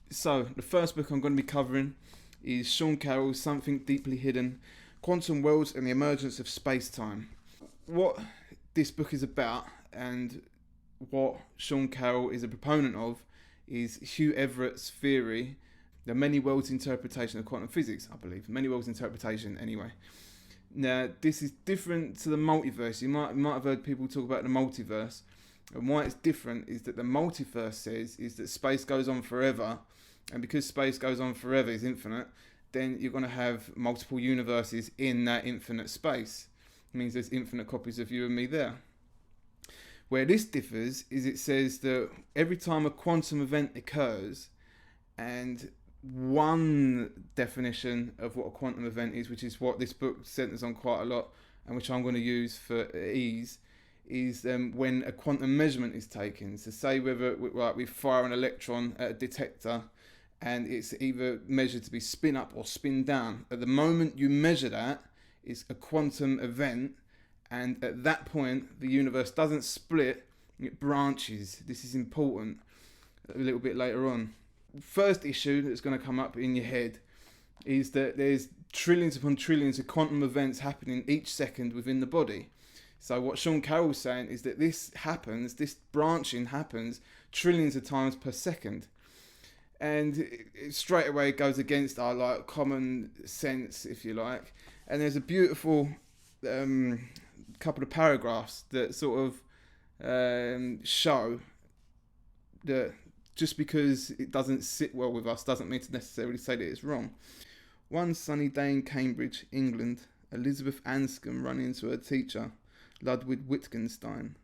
So, the first book I'm going to be covering is Sean Carroll's Something Deeply Hidden, Quantum Worlds and the Emergence of Spacetime. What this book is about, and what Sean Carroll is a proponent of, is Hugh Everett's theory, the many worlds interpretation of quantum physics, I believe. Many worlds interpretation, anyway. Now, this is different to the multiverse. You might have heard people talk about the multiverse. And why it's different is that the multiverse says is that space goes on forever, and because space goes on forever, is infinite, then you're going to have multiple universes in that infinite space. It means there's infinite copies of you and me there. Where this differs is it says that every time a quantum event occurs, and one definition of what a quantum event is, which is what this book centers on quite a lot, and which I'm going to use for ease, is when a quantum measurement is taken. So say whether we fire an electron at a detector and it's either measured to be spin up or spin down. At the moment you measure that, it's a quantum event, and at that point the universe doesn't split, it branches. This is important a little bit later on. First issue that's going to come up in your head is that there's trillions upon trillions of quantum events happening each second within the body. So what Sean Carroll's saying is that this branching happens trillions of times per second. And it straight away goes against our common sense, if you like. And there's a beautiful couple of paragraphs that sort of show that just because it doesn't sit well with us doesn't mean to necessarily say that it's wrong. One sunny day in Cambridge, England, Elizabeth Anscombe ran into her teacher, Ludwig Wittgenstein.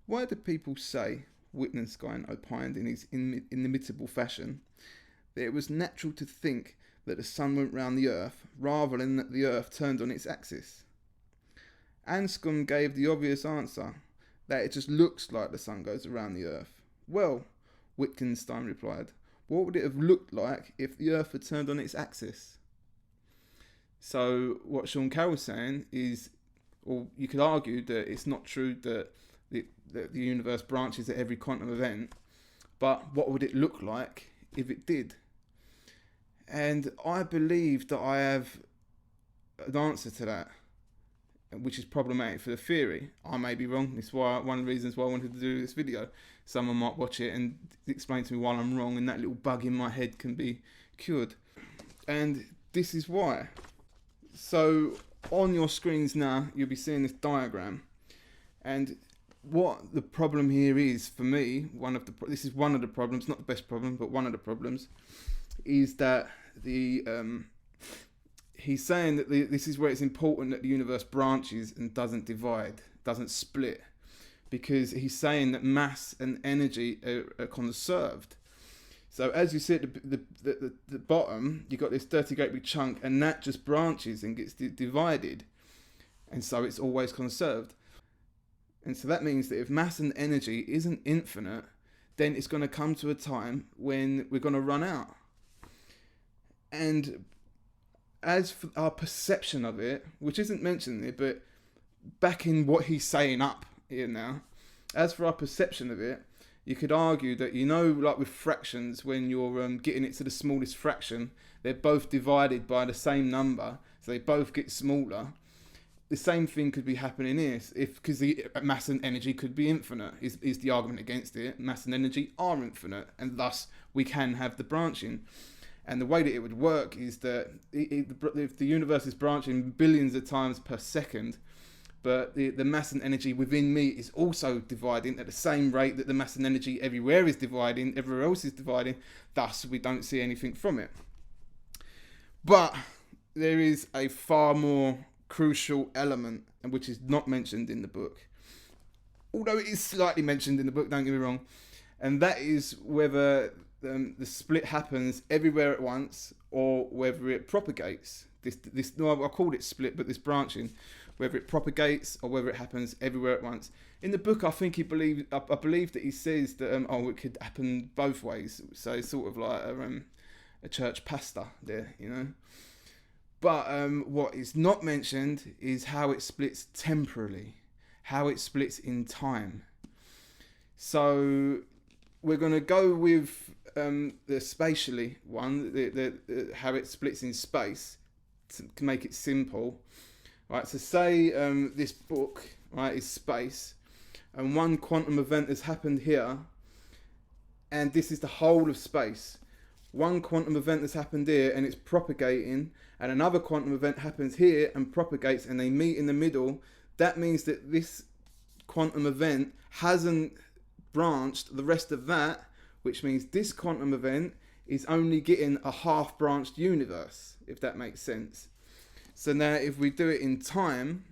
Why do people say, Wittgenstein opined in his inimitable fashion, that it was natural to think that the sun went round the earth rather than that the earth turned on its axis? Anscombe gave the obvious answer, that it just looks like the sun goes around the earth. Well, Wittgenstein replied, what would it have looked like if the earth had turned on its axis? So what Sean Carroll's saying is, or you could argue that it's not true that the universe branches at every quantum event, but what would it look like if it did? And I believe that I have an answer to that, which is problematic for the theory. I may be wrong. It's why one of the reasons why I wanted to do this video. Someone might watch it and explain to me why I'm wrong, and that little bug in my head can be cured. And this is why. So on your screens now, you'll be seeing this diagram, and what the problem here is for me, this is one of the problems, not the best problem, but one of the problems, is that he's saying that this is where it's important that the universe branches and doesn't divide, doesn't split, because he's saying that mass and energy are conserved. So as you see at the bottom, you've got this dirty great big chunk, and that just branches and gets divided, and so it's always conserved. And so that means that if mass and energy isn't infinite, then it's going to come to a time when we're going to run out. And as for our perception of it, which isn't mentioned there, but back in what he's saying up here now, as for our perception of it, you could argue that, like with fractions, when you're getting it to the smallest fraction, they're both divided by the same number, so they both get smaller. The same thing could be happening here, because the mass and energy could be infinite, is the argument against it. Mass and energy are infinite, and thus we can have the branching. And the way that it would work is that if the universe is branching billions of times per second, but the mass and energy within me is also dividing at the same rate that the mass and energy everywhere is dividing, everywhere else is dividing, thus we don't see anything from it. But there is a far more crucial element, and which is not mentioned in the book, although it is slightly mentioned in the book, don't get me wrong, and that is whether the split happens everywhere at once or whether it propagates. I called it split, but this branching, whether it propagates or whether it happens everywhere at once. In the book, I think I believe that he says that it could happen both ways. So it's sort of like a church pastor there, But what is not mentioned is how it splits temporally, how it splits in time. So we're going to go with the spatially one, the how it splits in space, to make it simple, right? So say this book, right, is space, and one quantum event has happened here, and this is the whole of space. One quantum event has happened here and it's propagating, and another quantum event happens here and propagates, and they meet in the middle. That means that this quantum event hasn't branched the rest of that, which means this quantum event is only getting a half branched universe, if that makes sense. So now if we do it in time,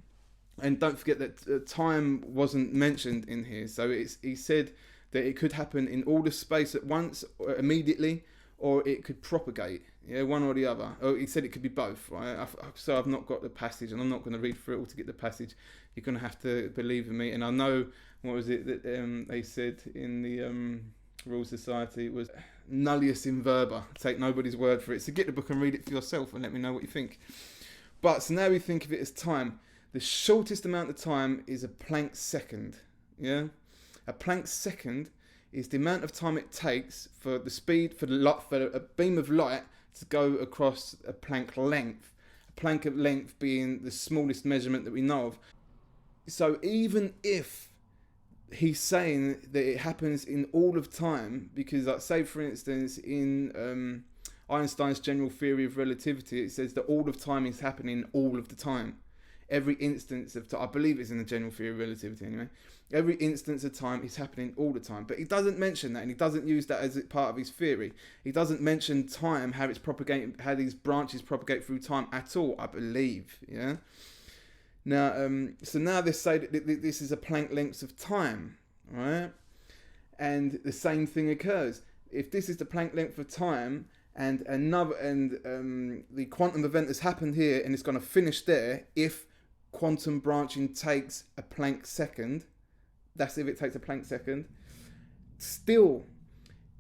and don't forget that time wasn't mentioned in here, so he said that it could happen in all of space at once, or immediately, or it could propagate, yeah, one or the other. Oh, he said it could be both, right? So I've not got the passage, and I'm not going to read through it all to get the passage. You're going to have to believe in me. And I know, what was it that they said in the Royal Society, was nullius in verba. Take nobody's word for it. So get the book and read it for yourself and let me know what you think. But so now we think of it as time. The shortest amount of time is a Planck second, yeah? A Planck second is the amount of time it takes for the speed for a beam of light to go across a Planck length. A Planck of length being the smallest measurement that we know of. So even if he's saying that it happens in all of time, because like say for instance in Einstein's general theory of relativity, it says that all of time is happening all of the time. Every instance of time, I believe it's in the general theory of relativity anyway, every instance of time is happening all the time. But he doesn't mention that, and he doesn't use that as part of his theory. He doesn't mention time, how it's propagating, how these branches propagate through time at all, I believe, yeah? Now, so now they say that this is a Planck length of time, right? And the same thing occurs. If this is the Planck length of time, and the quantum event has happened here and it's going to finish there, if quantum branching takes a Planck second, that's if it takes a Planck second. Still,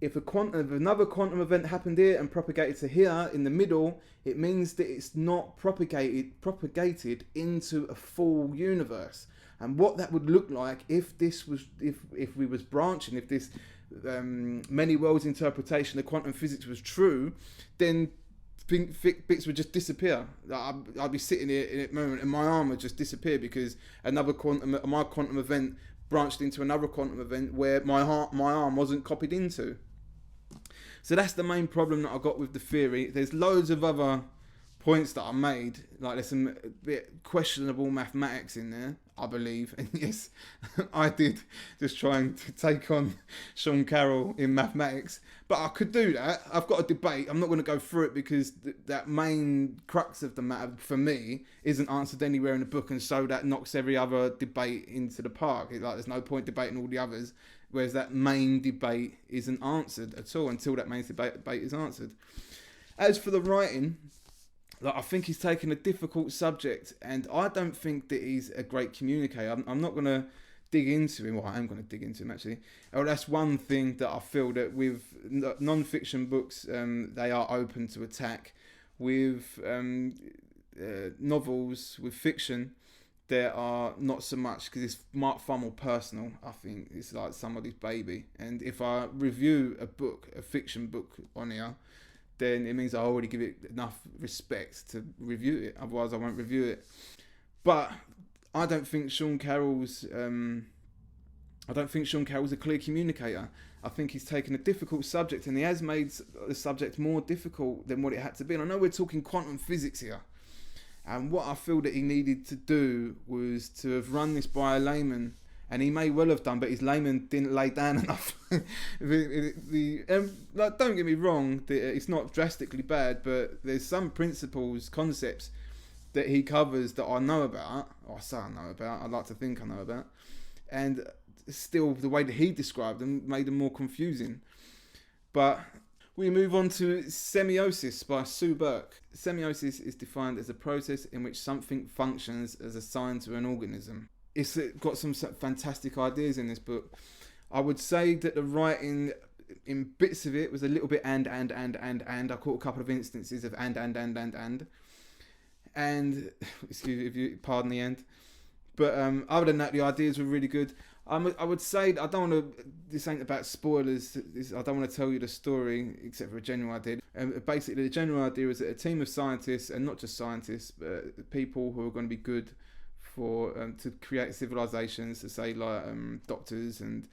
if another quantum event happened here and propagated to here in the middle, it means that it's not propagated into a full universe. And what that would look like if this was, if we was branching, if this many worlds interpretation of quantum physics was true, then bits would just disappear. I'd be sitting here in a moment and my arm would just disappear because my quantum event branched into another quantum event where my arm wasn't copied into. So that's the main problem that I got with the theory. There's loads of other points that I made, like there's some bit questionable mathematics in there, I believe, and yes, I did just trying to take on Sean Carrol in mathematics, but I could do that. I've got a debate. I'm not going to go through it because that main crux of the matter for me isn't answered anywhere in the book, and so that knocks every other debate into the park. There's no point debating all the others, whereas that main debate isn't answered at all until that main debate is answered. As for the writing, I think he's taken a difficult subject, and I don't think that he's a great communicator. I'm not going to dig into him. Well, I am going to dig into him, actually. Oh, that's one thing that I feel that with non-fiction books, they are open to attack. With novels, with fiction, there are not so much, because it's far more personal. I think it's like somebody's baby. And if I review a fiction book on here, then it means I already give it enough respect to review it. Otherwise, I won't review it. But I don't think Sean Carroll's a clear communicator. I think he's taken a difficult subject and he has made the subject more difficult than what it had to be. And I know we're talking quantum physics here. And what I feel that he needed to do was to have run this by a layman. And he may well have done, but his layman didn't lay down enough. Don't get me wrong, it's not drastically bad, but there's some principles, concepts that he covers that I know about, or I say I know about, I'd like to think I know about, and still the way that he described them made them more confusing. But we move on to Semiosis by Sue Burke. Semiosis is defined as a process in which something functions as assigned to an organism. It's got some fantastic ideas in this book. I would say that the writing in bits of it was a little bit and. I caught a couple of instances of and. And excuse me if you pardon the end. But other than that, the ideas were really good. I would say I don't want to. This ain't about spoilers. I don't want to tell you the story except for a general idea. Basically, the general idea is that a team of scientists, and not just scientists, but people who are going to be good for to create civilizations, to say like doctors and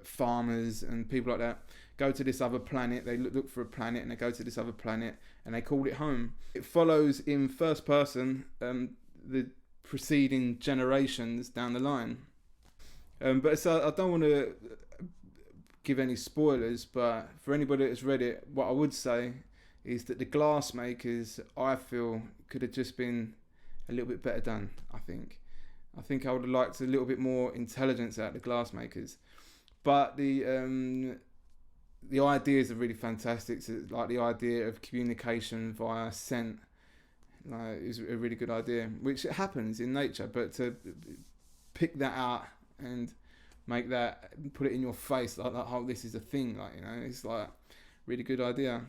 farmers and people like that, go to this other planet. They look for a planet, and they go to this other planet, and they call it home. It follows in first person the preceding generations down the line. But so I don't want to give any spoilers, but for anybody that's read it, what I would say is that the glass makers, I feel, could have just been a little bit better done. I think I would have liked a little bit more intelligence out of the glass makers, but the ideas are really fantastic. So, like the idea of communication via scent, is a really good idea, which happens in nature, but to pick that out and make that, put it in your face like that, oh, this is a thing, like, you know, it's like really good idea,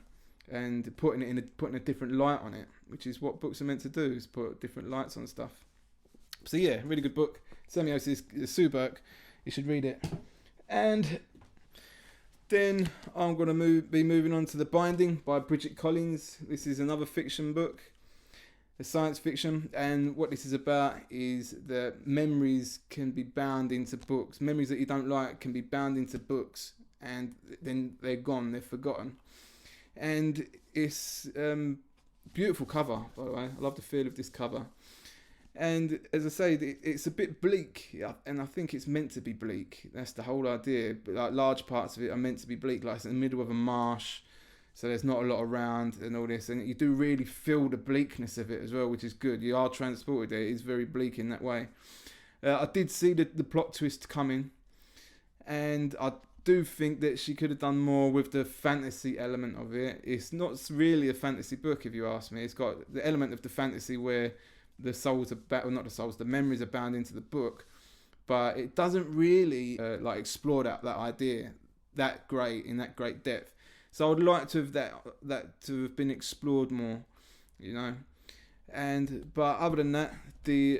and putting a different light on it, which is what books are meant to do, is put different lights on stuff. So yeah, really good book, Semiosis, Sue Burke. You should read it. And then I'm going to be moving on to The Binding by Bridget Collins. This is another fiction book, a science fiction, and what this is about is that memories can be bound into books. Memories that you don't like can be bound into books, and then they're gone, they're forgotten. And it's beautiful cover, by the way. I love the feel of this cover. And as I say, it's a bit bleak, and I think it's meant to be bleak. That's the whole idea. But like large parts of it are meant to be bleak, like it's in the middle of a marsh, so there's not a lot around and all this, and you do really feel the bleakness of it as well, which is good. You are transported there. It is very bleak in that way. I did see the plot twist coming, and I do think that she could have done more with the fantasy element of it. It's not really a fantasy book, if you ask me. It's got the element of the fantasy where the souls are the memories are bound into the book, but it doesn't really explore that idea that great depth. So I would like to have that to have been explored more, you know. But other than that,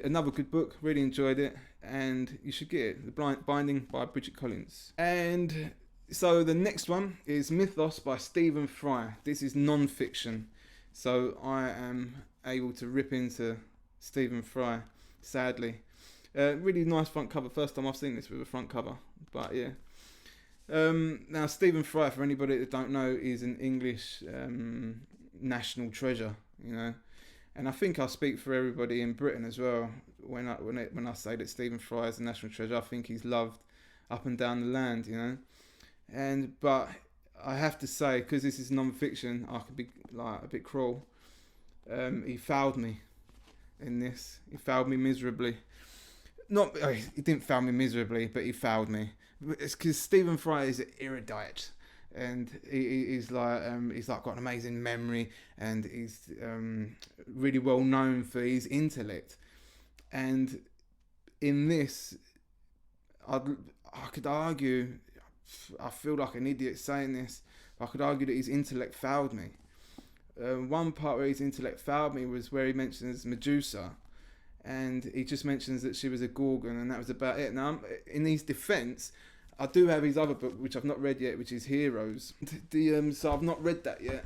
another good book, really enjoyed it, and you should get it. The Binding by Bridget Collins. And so the next one is Mythos by Stephen Fry. This is non-fiction, so I am able to rip into Stephen Fry, sadly. Really nice front cover. First time I've seen this with a front cover, but yeah. Now Stephen Fry, for anybody that don't know, is an English national treasure, you know, and I think I speak for everybody in Britain as well when I say that Stephen Fry is a national treasure. I think he's loved up and down the land, you know. But I have to say, because this is non-fiction, I could be like a bit cruel. He failed me in this. He failed me miserably. He didn't fail me miserably, but he failed me. It's because Stephen Fry is erudite, and he's got an amazing memory, and he's really well known for his intellect. And in this, I could argue, I feel like an idiot saying this, but I could argue that his intellect failed me. One part where his intellect failed me was where he mentions Medusa, and he just mentions that she was a Gorgon, and that was about it. Now, in his defence, I do have his other book, which I've not read yet, which is Heroes. So I've not read that yet,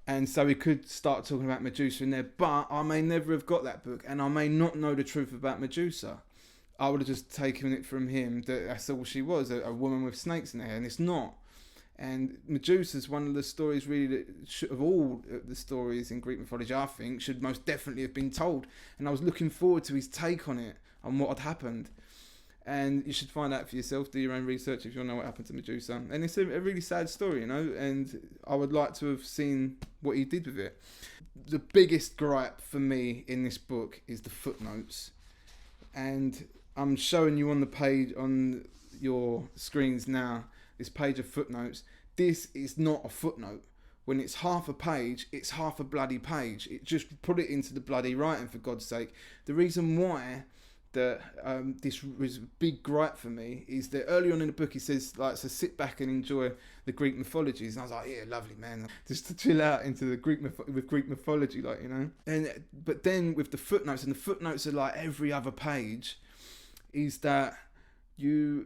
and so we could start talking about Medusa in there, but I may never have got that book, and I may not know the truth about Medusa. I would have just taken it from him that that's all she was, a woman with snakes in her hair, and it's not. And Medusa's one of the stories really that of all the stories in Greek mythology, I think, should most definitely have been told. And I was looking forward to his take on it, on what had happened. And you should find out for yourself, do your own research if you want to know what happened to Medusa. And it's a really sad story, you know, and I would like to have seen what he did with it. The biggest gripe for me in this book is the footnotes. And I'm showing you on the page, on your screens now, this page of footnotes. This is not a footnote. When it's half a page, it's half a bloody page. It just put it into the bloody writing, for God's sake. The reason why that this was a big gripe for me is that early on in the book he says, like, so sit back and enjoy the Greek mythologies, and I was like, yeah, lovely, man, just to chill out into the Greek mythology, like, you know. But then with the footnotes, and the footnotes are like every other page, is that you're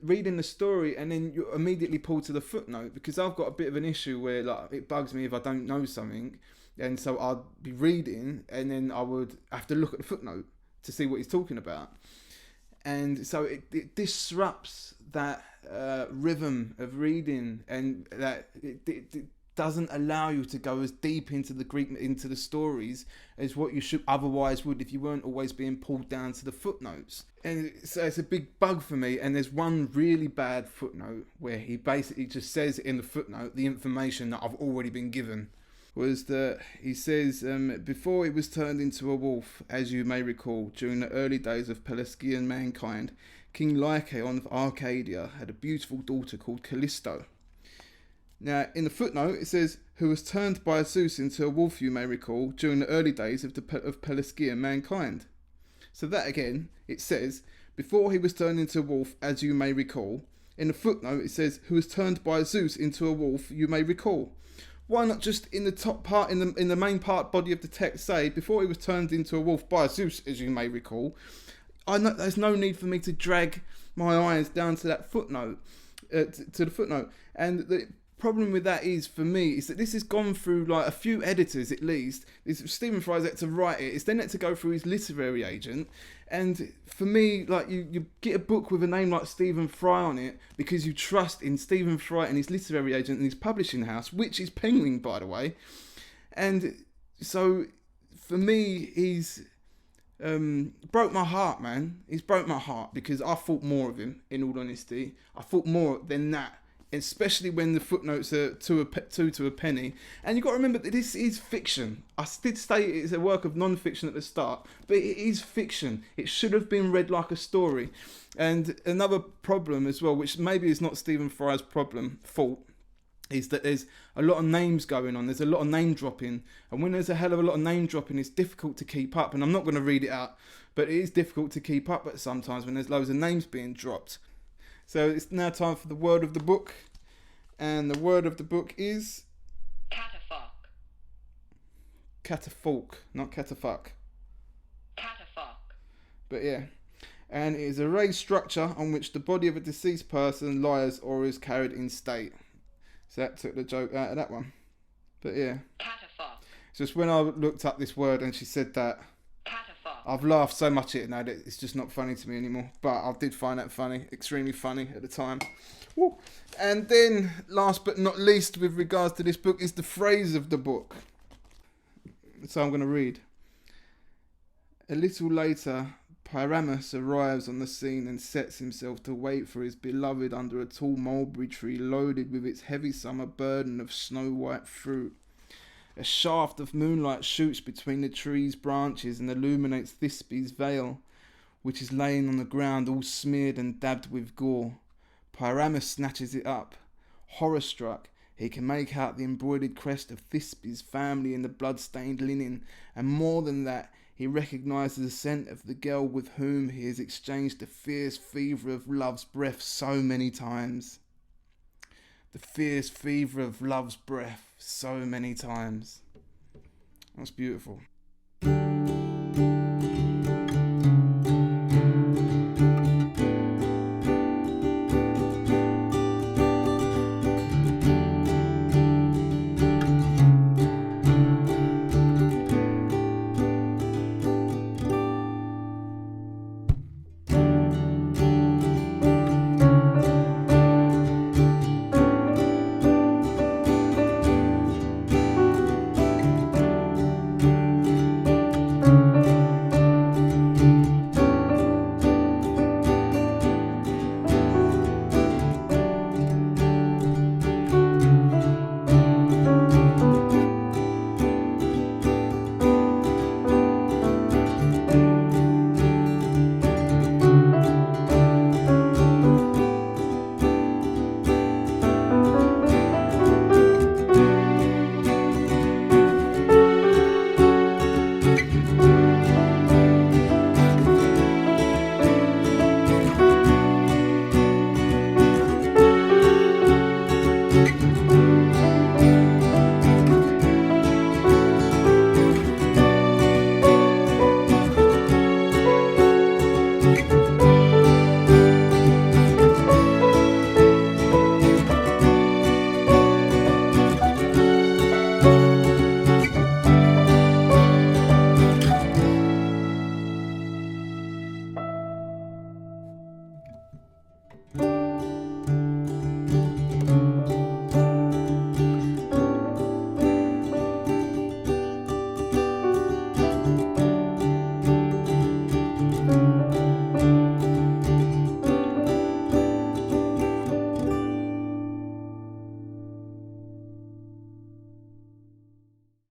reading the story and then you immediately pull to the footnote, because I've got a bit of an issue where like it bugs me if I don't know something, and so I'd be reading and then I would have to look at the footnote to see what he's talking about, and so it disrupts that rhythm of reading, and that it doesn't allow you to go as deep into the Greek, into the stories, as what you should otherwise would if you weren't always being pulled down to the footnotes. And so it's a big bug for me. And there's one really bad footnote where he basically just says in the footnote the information that I've already been given. Was that he says, before he was turned into a wolf, as you may recall, during the early days of Pelasgian mankind, King Lycaon of Arcadia had a beautiful daughter called Callisto. Now, in the footnote, it says, who was turned by Zeus into a wolf, you may recall, during the early days of Pelasgian mankind. So that again, it says, before he was turned into a wolf, as you may recall. In the footnote, it says, who was turned by Zeus into a wolf, you may recall. Why not just in the top part, in the main part body of the text, say, before he was turned into a wolf by Zeus, as you may recall? I know there's no need for me to drag my eyes down to that footnote, to the footnote. And the problem with that is, for me, is that this has gone through like a few editors at least. Stephen Fry's had to write it. It's then had to go through his literary agent. And for me, like you get a book with a name like Stephen Fry on it because you trust in Stephen Fry and his literary agent and his publishing house, which is Penguin, by the way. And so for me, he's broke my heart, man. He's broke my heart because I thought more of him, in all honesty. I thought more than that, especially when the footnotes are two to a penny. And you've got to remember that this is fiction. I did say it's a work of non-fiction at the start, but it is fiction. It should have been read like a story. And another problem as well, which maybe is not Stephen Fry's fault, is that there's a lot of names going on. There's a lot of name dropping. And when there's a hell of a lot of name dropping, it's difficult to keep up. And I'm not going to read it out, but it is difficult to keep up at sometimes when there's loads of names being dropped. So it's now time for the word of the book. And the word of the book is... Catafalque. Catafalque, not catafuck. Catafalque. But yeah. And it is a raised structure on which the body of a deceased person lies or is carried in state. So that took the joke out of that one. But yeah. Catafalque. It's just when I looked up this word and she said that, Catafalque. I've laughed so much at it now that it's just not funny to me anymore. But I did find that funny, extremely funny at the time. Woo. And then, last but not least, with regards to this book, is the phrase of the book. So I'm going to read. A little later, Pyramus arrives on the scene and sets himself to wait for his beloved under a tall mulberry tree loaded with its heavy summer burden of snow-white fruit. A shaft of moonlight shoots between the tree's branches and illuminates Thisbe's veil, which is laying on the ground all smeared and dabbed with gore. Pyramus snatches it up. Horror-struck, he can make out the embroidered crest of Thisbe's family in the blood-stained linen, and more than that, he recognises the scent of the girl with whom he has exchanged the fierce fever of love's breath so many times. The fierce fever of love's breath so many times. That's beautiful.